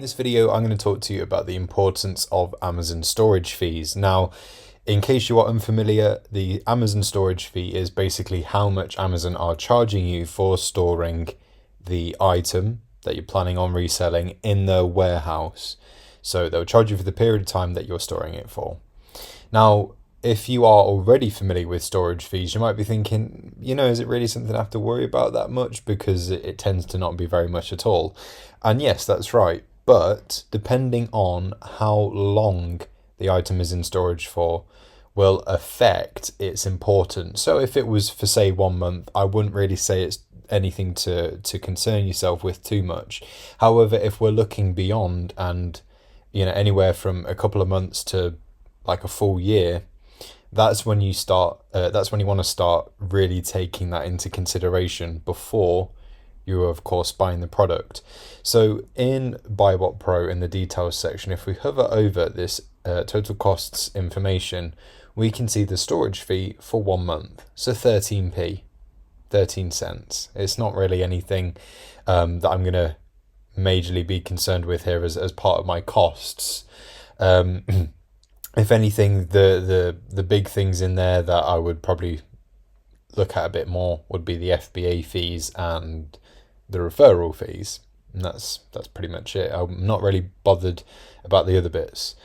this video, I'm going to talk to you about the importance of Amazon storage fees. Now, in case you are unfamiliar, the Amazon storage fee is basically how much Amazon are charging you for storing the item that you're planning on reselling in their warehouse. So they'll charge you for the period of time that you're storing it for. Now, if you are already familiar with storage fees, you might be thinking, is it really something I have to worry about that much? Because it tends to not be very much at all. And yes, that's right. But depending on how long the item is in storage for will affect its importance. So if it was for, say, 1 month, I wouldn't really say it's anything to concern yourself with too much. However, if we're looking beyond and, anywhere from a couple of months to like a full year, that's when you want to start really taking that into consideration before you're of course buying the product. So in BuyBotPro, in the details section, if we hover over this total costs information, we can see the storage fee for 1 month. So 13 cents. It's not really anything that I'm going to majorly be concerned with here as part of my costs. If anything, the big things in there that I would probably look at a bit more would be the FBA fees and the referral fees. And that's pretty much it. I'm not really bothered about the other bits.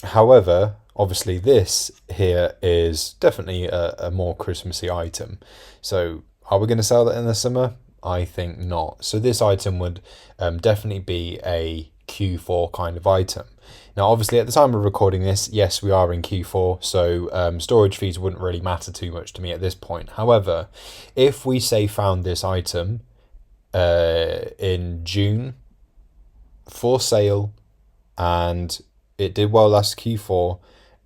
However, obviously this here is definitely a more Christmassy item. So are we going to sell that in the summer? I think not. So this item would definitely be a Q4 kind of item. Now, obviously, at the time of recording this, yes, we are in Q4, so storage fees wouldn't really matter too much to me at this point. However, if we say found this item in June for sale and it did well last Q4,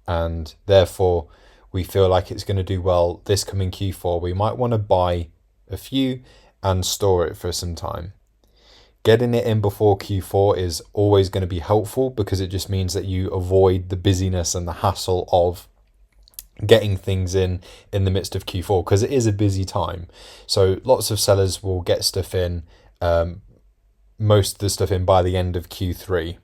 and therefore we feel like it's going to do well this coming Q4, we might want to buy a few and store it for some time. Getting it in before Q4 is always going to be helpful because it just means that you avoid the busyness and the hassle of getting things in the midst of Q4, because it is a busy time. So lots of sellers will get stuff in, most of the stuff in by the end of Q3,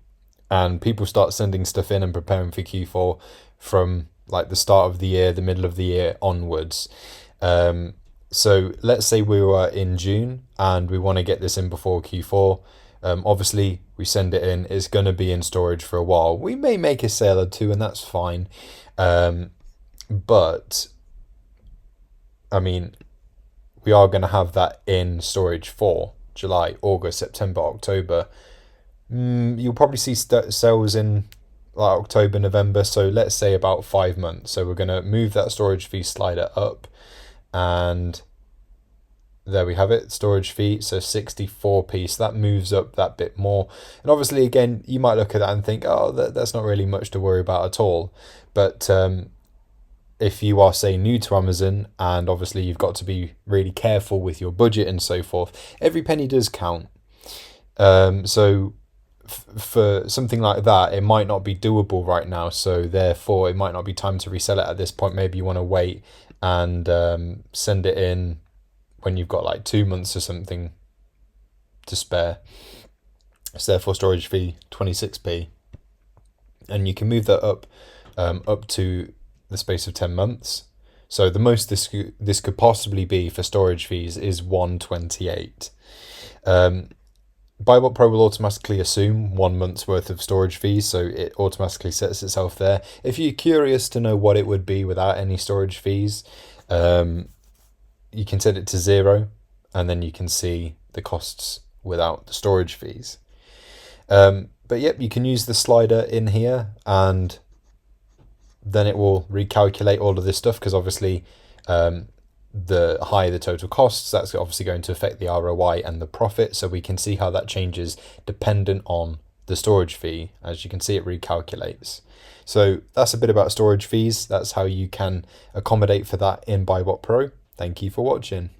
and people start sending stuff in and preparing for Q4 from like the start of the year, the middle of the year onwards. So let's say we were in June and we want to get this in before Q4. Obviously, we send it in. It's going to be in storage for a while. We may make a sale or two, and that's fine. But, I mean, we are going to have that in storage for July, August, September, October. You'll probably see sales in like October, November. So let's say about 5 months. So we're going to move that storage fee slider up. And there we have it, storage fee, so 64p, so that moves up that bit more. And obviously, again, you might look at that and think, oh, that's not really much to worry about at all. But if you are, say, new to Amazon, and obviously you've got to be really careful with your budget and so forth, every penny does count. So for something like that, it might not be doable right now, so therefore it might not be time to resell it at this point. Maybe you want to wait and send it in when you've got like 2 months or something to spare. So therefore storage fee 26p, and you can move that up to the space of 10 months. So the most this could possibly be for storage fees is 128. BuyBotPro will automatically assume 1 month's worth of storage fees, so it automatically sets itself there. If you're curious to know what it would be without any storage fees, you can set it to 0, and then you can see the costs without the storage fees. But yep, you can use the slider in here, and then it will recalculate all of this stuff, because obviously the higher the total costs, that's obviously going to affect the ROI and the profit. So we can see how that changes dependent on the storage fee. As you can see, it recalculates. So that's a bit about storage fees. That's how you can accommodate for that in BuyBotPro. Thank you for watching.